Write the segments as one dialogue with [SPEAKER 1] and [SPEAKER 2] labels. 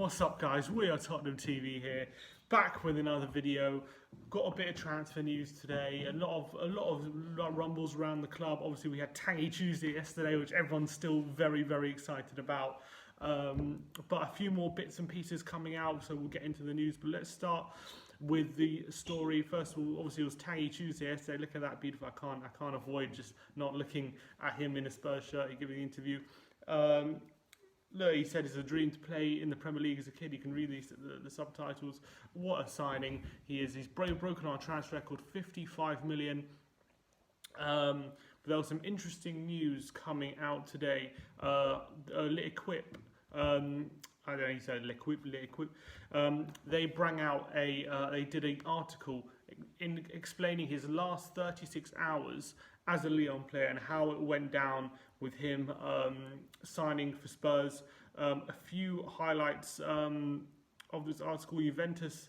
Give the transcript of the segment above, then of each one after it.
[SPEAKER 1] What's up, guys? We are Tottenham TV here, back with another video. Got a bit of transfer news today. A lot of rumbles around the club. Obviously, we had Tangy Tuesday yesterday, which everyone's still very, very excited about. But a few more bits and pieces coming out, so we'll get into the news. But let's start with the story. First of all, obviously it was Tangy Tuesday yesterday. Look at that, beautiful. I can't avoid just not looking at him in a Spurs shirt giving the interview. Look, he said it's a dream to play in the Premier League as a kid. You can read the subtitles. What a signing he is. He's broken our transfer record, 55 million. But there was some interesting news coming out today. L'Equipe, I don't know, he said L'Equipe. They brought out they did an article in explaining his last 36 hours as a Lyon player and how it went down with him signing for Spurs. A few highlights of this article. Juventus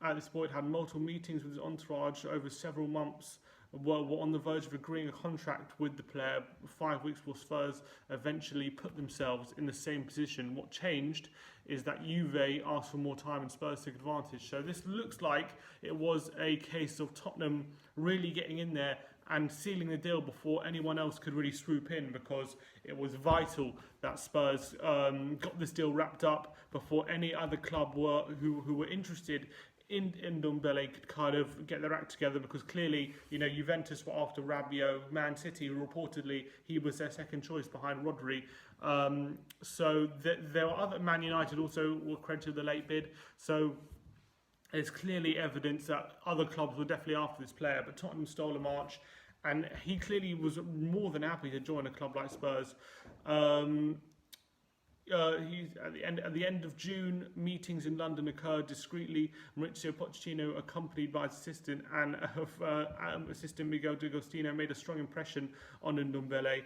[SPEAKER 1] at this point had multiple meetings with his entourage over several months, were on the verge of agreeing a contract with the player 5 weeks before Spurs eventually put themselves in the same position. What changed is that Juve asked for more time and Spurs took advantage. So this looks like it was a case of Tottenham really getting in there and sealing the deal before anyone else could really swoop in, because it was vital that Spurs got this deal wrapped up before any other club who were interested in Ndombele could kind of get their act together, because clearly, you know, Juventus were after Rabiot, Man City reportedly he was their second choice behind Rodri. So there were other, Man United also were credited with the late bid. So there's clearly evidence that other clubs were definitely after this player, but Tottenham stole a march, and he clearly was more than happy to join a club like Spurs. He's at the end of June, meetings in London occurred discreetly. Mauricio Pochettino, accompanied by his assistant and assistant Miguel D'Agostino, made a strong impression on Ndombele.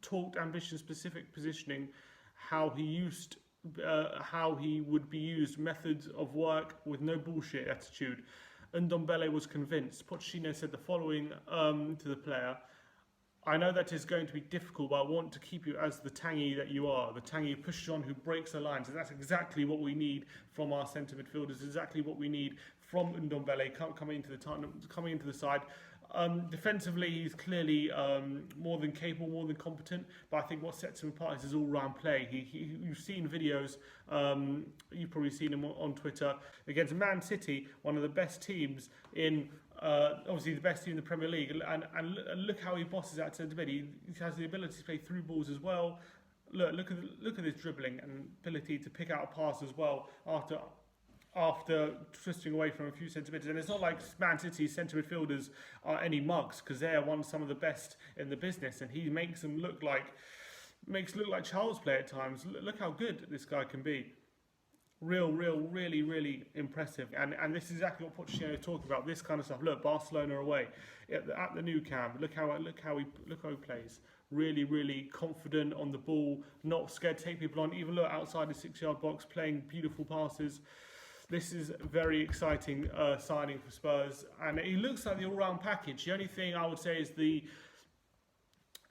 [SPEAKER 1] Talked ambition, specific positioning, how he would be used, methods of work with no bullshit attitude. Ndombele was convinced. Pochettino said the following to the player: "I know that is going to be difficult, but I want to keep you as the Tangy that you are, the Tangy who pushes on, who breaks the lines." And that's exactly what we need from our centre midfielders, exactly what we need from Ndombele coming into the side. Defensively, he's clearly more than capable, more than competent, but I think what sets him apart is his all-round play. You've seen videos, you've probably seen him on Twitter, against Man City, one of the best teams in, obviously the best team in the Premier League, and look how he bosses out centre mid. He has the ability to play through balls as well. Look at his dribbling and ability to pick out a pass as well after twisting away from a few centre mids. And it's not like Man City's centre midfielders are any mugs, because they are some of the best in the business, and he makes them look like child's play at times. Look how good this guy can be. Really impressive. And this is exactly what Pochettino is talking about. This kind of stuff. Look, Barcelona away at the Nou Camp. Look how he plays. Really confident on the ball, not scared to take people on. Even look outside the 6-yard box, playing beautiful passes. This is a very exciting signing for Spurs, and he looks like the all-round package. The only thing I would say is the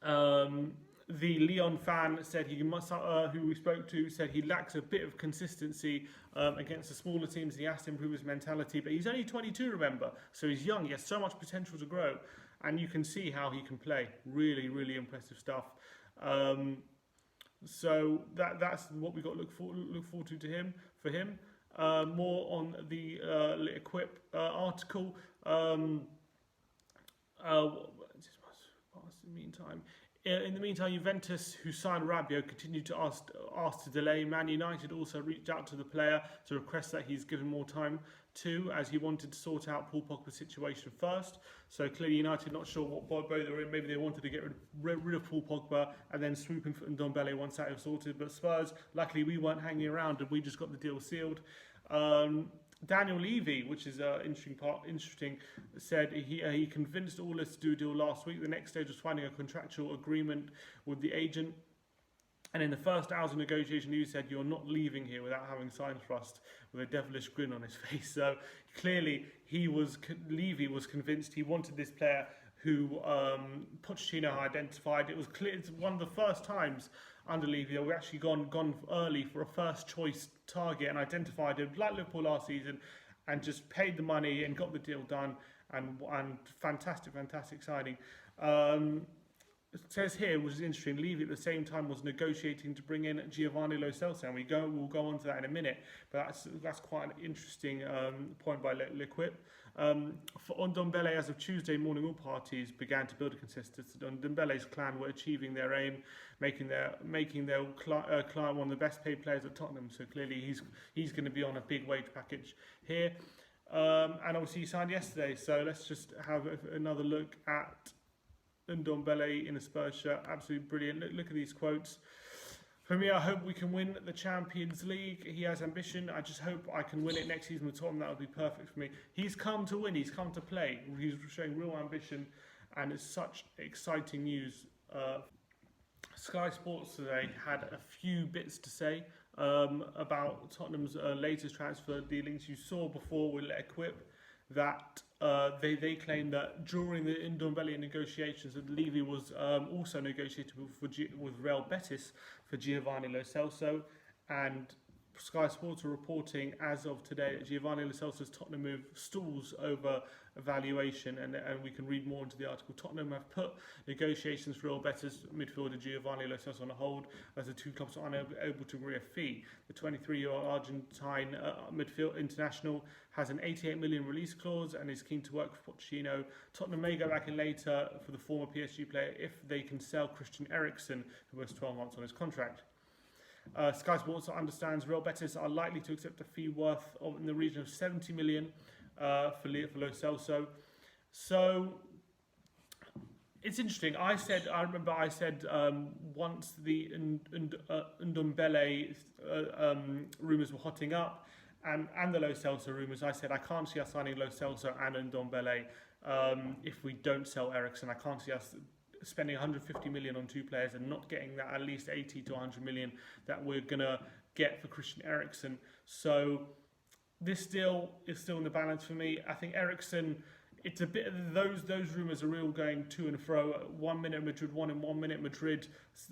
[SPEAKER 1] Lyon fan said who we spoke to said he lacks a bit of consistency against the smaller teams. He has to improve his mentality, but he's only 22, remember, so he's young. He has so much potential to grow, and you can see how he can play. Really impressive stuff. So that's what we got to look forward to for him. More on the L'Equipe article. In the meantime, Juventus, who signed Rabiot, continued to ask to delay. Man United also reached out to the player to request that he's given more time too, as he wanted to sort out Paul Pogba's situation first. So clearly United not sure what boat they were in. Maybe they wanted to get rid of Paul Pogba and then swoop in for Ndombele once that was sorted. But Spurs, luckily we weren't hanging around and we just got the deal sealed. Daniel Levy, which is interesting, said he convinced all this to do a deal last week. The next stage was finding a contractual agreement with the agent. And in the first hours of negotiation, he said, "You're not leaving here without having signed for us," with a devilish grin on his face. So clearly, Levy was convinced he wanted this player who Pochettino identified. It was clear. It's one of the first times under Levy that we actually gone early for a first choice target and identified him like Liverpool last season, and just paid the money and got the deal done. And fantastic signing. It says here, which is interesting, Levy at the same time was negotiating to bring in Giovanni Lo Celso, and we'll go on to that in a minute. But that's quite an interesting point by L'Equipe. For Ndombele, as of Tuesday morning, all parties began to build a consensus. Ndombele's clan were achieving their aim, making their client one of the best paid players at Tottenham. So clearly he's going to be on a big wage package here. And obviously he signed yesterday. So let's just have another look at Ndombele in a Spurs shirt. Absolutely brilliant. Look at these quotes. For me, I hope we can win the Champions League. He has ambition. I just hope I can win it next season with Tottenham. That would be perfect for me. He's come to win. He's come to play. He's showing real ambition, and it's such exciting news. Sky Sports today had a few bits to say about Tottenham's latest transfer dealings. You saw before with L'Equipe that they claim that during the Ndombele negotiations that Levy was also negotiating with Real Betis for Giovanni Lo Celso, and Sky Sports are reporting as of today that Giovanni Lo Celso's Tottenham move stalls over evaluation, and we can read more into the article. Tottenham have put negotiations for Real Betis midfielder Giovanni Lo Celso on hold as the two clubs are unable to agree a fee. The 23-year-old Argentine midfield international has an 88 million release clause and is keen to work for Pochettino. Tottenham may go back in later for the former PSG player if they can sell Christian Eriksen, who has 12 months on his contract. Sky Sports understands Real Betis are likely to accept a fee worth in the region of 70 million for Lo Celso. So it's interesting. I remember I said once the Ndombele rumours were hotting up, and the Lo Celso rumours, I said I can't see us signing Lo Celso and Ndombele if we don't sell Eriksen. I can't see us spending 150 million on two players and not getting that at least 80 to 100 million that we're gonna get for Christian Eriksen. So this deal is still in the balance for me. I think Eriksen, it's a bit of those rumours are real going to and fro. 1 minute Madrid, 1 minute Madrid,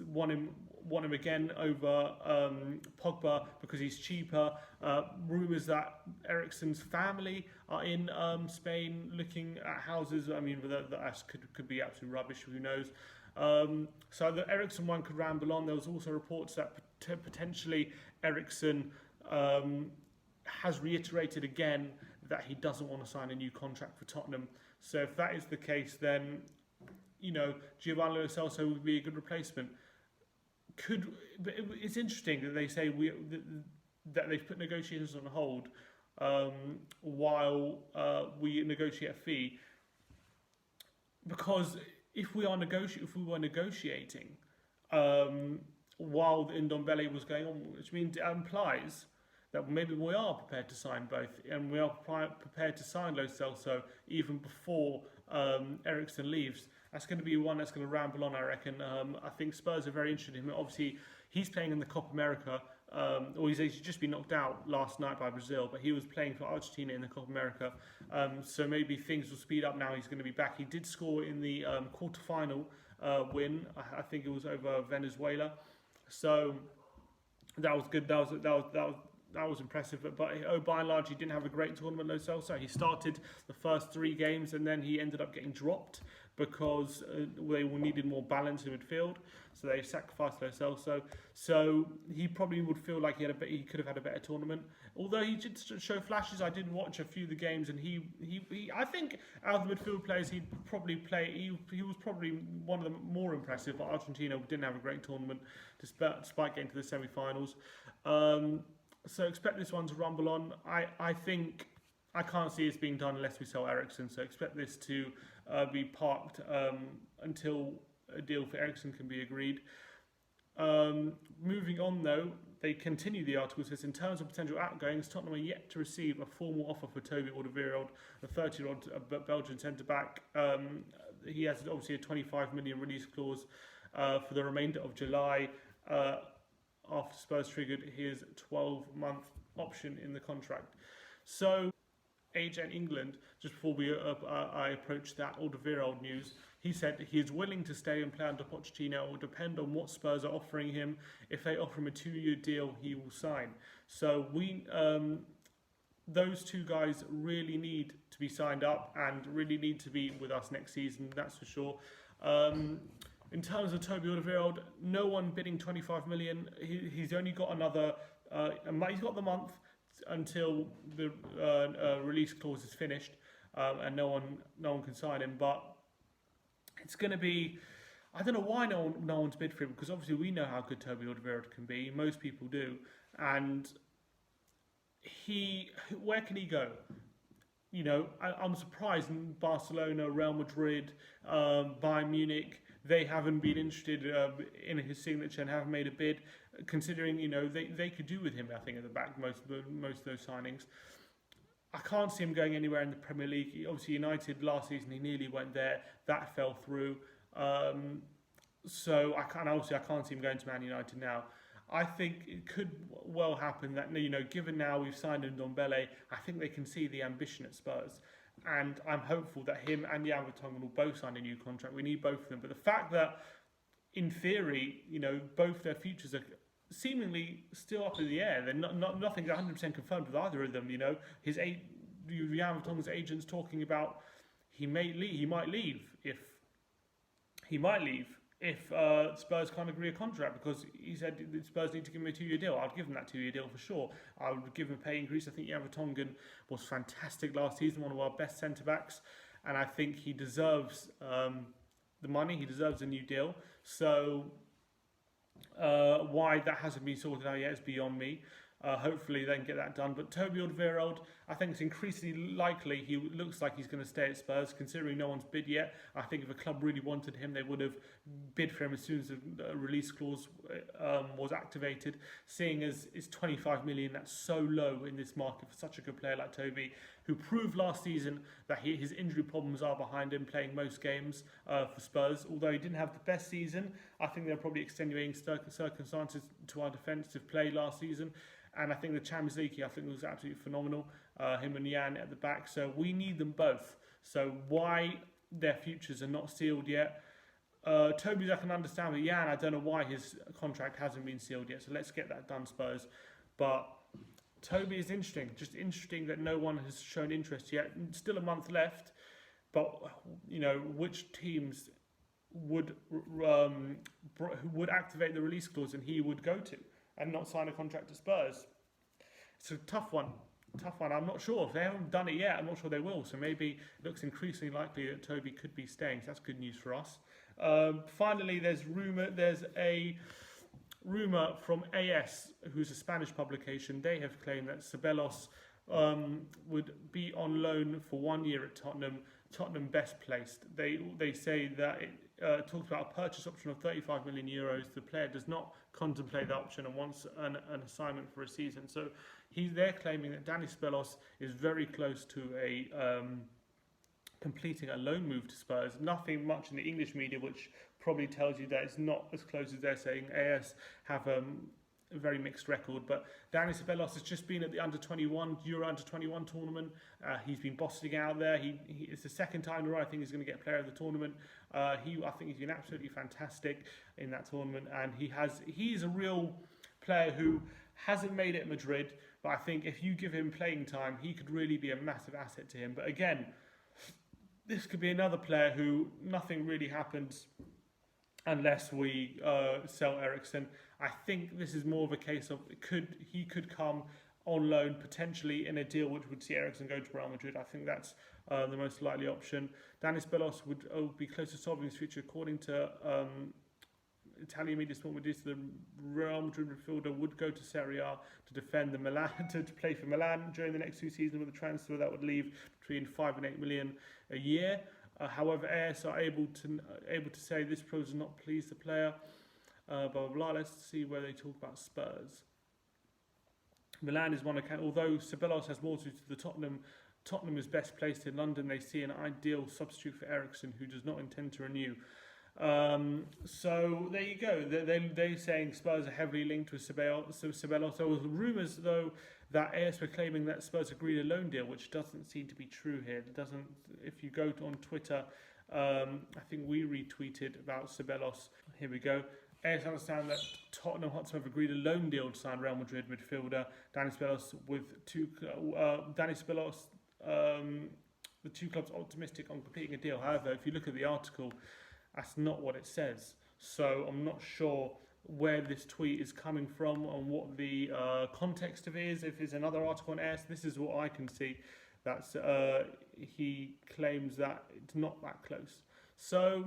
[SPEAKER 1] want him again over Pogba because he's cheaper. Rumours that Eriksen's family are in Spain looking at houses. I mean, that could be absolute rubbish. Who knows? So the Eriksen one could ramble on. There was also reports that potentially Eriksen has reiterated again that he doesn't want to sign a new contract for Tottenham. So if that is the case, then Giovanni Lo Celso would be a good replacement. It's interesting that they say that they've put negotiations on hold while we negotiate a fee, because if we were negotiating while the Ndombele was going on, which means it implies that maybe we are prepared to sign both, and we are prepared to sign Lo Celso even before Eriksen leaves. That's going to be one that's going to ramble on, I reckon. I think Spurs are very interested in him. Obviously, he's playing in the Copa America, or he's just been knocked out last night by Brazil, but he was playing for Argentina in the Copa America. So maybe things will speed up now. He's going to be back. He did score in the quarter-final win. I think it was over Venezuela. So that was good. That was impressive, but by and large, he didn't have a great tournament, Lo Celso. He started the first 3 games, and then he ended up getting dropped because they needed more balance in midfield. So they sacrificed Lo Celso. So he probably would feel like he could have had a better tournament. Although he did show flashes. I did watch a few of the games, and he I think out of the midfield players he'd probably play. He was probably one of the more impressive. But Argentina didn't have a great tournament despite getting to the semi-finals. So expect this one to rumble on. I think I can't see this being done unless we sell Eriksen. So expect this to be parked until a deal for Eriksen can be agreed. Moving on though, they continue the article. It says, in terms of potential outgoings, Tottenham are yet to receive a formal offer for Toby Alderweireld, the 30-year-old Belgian centre-back. He has obviously a 25 million release clause for the remainder of July. After Spurs triggered his 12-month option in the contract. So AJ England, just before I approached that Alderweireld news, he said he is willing to stay and play under Pochettino. It will depend on what Spurs are offering him. If they offer him a 2-year deal, he will sign. So those two guys really need to be signed up and really need to be with us next season, that's for sure. In terms of Toby Alderweireld, no one bidding 25 million. He's only got another, he's got the month until the release clause is finished, and no one can sign him. But it's going to be, I don't know why no one's bid for him, because obviously we know how good Toby Alderweireld can be. Most people do, and where can he go? You know, I'm surprised in Barcelona, Real Madrid, Bayern Munich, they haven't been interested in his signature and haven't made a bid, considering, you know, they could do with him, I think, at the back, most of those signings. I can't see him going anywhere in the Premier League. Obviously, United last season, he nearly went there. That fell through. So I can't see him going to Man United now. I think it could well happen that, you know, given now we've signed Ndombele, I think they can see the ambition at Spurs. And I'm hopeful that him and Jan Vertonghen will both sign a new contract. We need both of them. But the fact that, in theory, you know, both their futures are seemingly still up in the air. They're nothing's 100% confirmed with either of them. You know, Jan Vertonghen's agent's talking about he might leave if Spurs can't agree a contract, because he said Spurs need to give him a 2-year deal. I'd give him that 2-year deal for sure. I would give him a pay increase. I think Jan Vertonghen was fantastic last season, one of our best centre-backs, and I think he deserves the money. He deserves a new deal. So why that hasn't been sorted out yet is beyond me. Hopefully they can get that done. But Toby Alderweireld, I think it's increasingly likely he looks like he's going to stay at Spurs, considering no one's bid yet. I think if a club really wanted him, they would have bid for him as soon as the release clause was activated. Seeing as it's 25 million, that's so low in this market for such a good player like Toby, who proved last season that his injury problems are behind him, playing most games for Spurs. Although he didn't have the best season, I think there are probably extenuating circumstances to our defensive play last season. And I think the Champions League, I think, was absolutely phenomenal. Him and Jan at the back. So we need them both. So why their futures are not sealed yet? Toby's I can understand, but Jan, I don't know why his contract hasn't been sealed yet. So let's get that done, Spurs. But Toby is interesting. Just interesting that no one has shown interest yet. Still a month left. But, you know, which teams would activate the release clause and he would go to and not sign a contract to Spurs? It's a tough one. I'm not sure. If they haven't done it yet, I'm not sure they will. So maybe it looks increasingly likely that Toby could be staying. So that's good news for us. Finally, there's a rumour from AS, who's a Spanish publication. They have claimed that Ceballos would be on loan for 1 year at Tottenham. Tottenham best placed. They say that it talks about a purchase option of 35 million euros. The player does not contemplate the option and wants an assignment for a season. So they're claiming that Dani Ceballos is very close to completing a loan move to Spurs. Nothing much in the English media, which probably tells you that it's not as close as they're saying. AS have a very mixed record, but Dani Ceballos has just been at the Euro Under 21 tournament. He's been bossing out there. It's the second time in a row I think he's going to get player of the tournament. I think he's been absolutely fantastic in that tournament, and he's a real player who hasn't made it at Madrid, but I think if you give him playing time, he could really be a massive asset to him. But again, this could be another player who nothing really happens unless we sell Eriksen. I think this is more of a case of he could come on loan potentially in a deal which would see Eriksen go to Real Madrid. I think that's the most likely option. Dani Ceballos would be close to solving his future, according to Italian media. The Real Madrid midfielder would go to Serie A to defend the Milan to play for Milan during the next 2 seasons with a transfer that would leave between 5 and 8 million a year. However, AS are able to say this does not please the player. Blah, blah, blah. Let's see where they talk about Spurs. Milan is one account. Although Ceballos has more to the Tottenham is best placed in London. They see an ideal substitute for Eriksen, who does not intend to renew. So there you go. They're saying Spurs are heavily linked with Ceballos. There was rumours, though, that AS were claiming that Spurs agreed a loan deal, which doesn't seem to be true here. It doesn't. If you go on Twitter, I think we retweeted about Ceballos. Here we go. AS understand that Tottenham Hotspur have agreed a loan deal to sign Real Madrid midfielder Dani Ceballos with the two clubs optimistic on completing a deal. However, if you look at the article, that's not what it says. So I'm not sure where this tweet is coming from and what the context of it is. If it's another article on AS, this is what I can see. That's he claims that it's not that close. So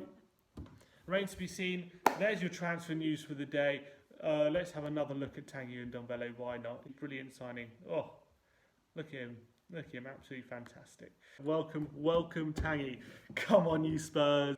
[SPEAKER 1] remains to be seen. There's your transfer news for the day. Let's have another look at Tanguy and Ndombele. Why not? Brilliant signing. Oh, look at him. Look at him. Absolutely fantastic. Welcome, Tanguy. Come on, you Spurs.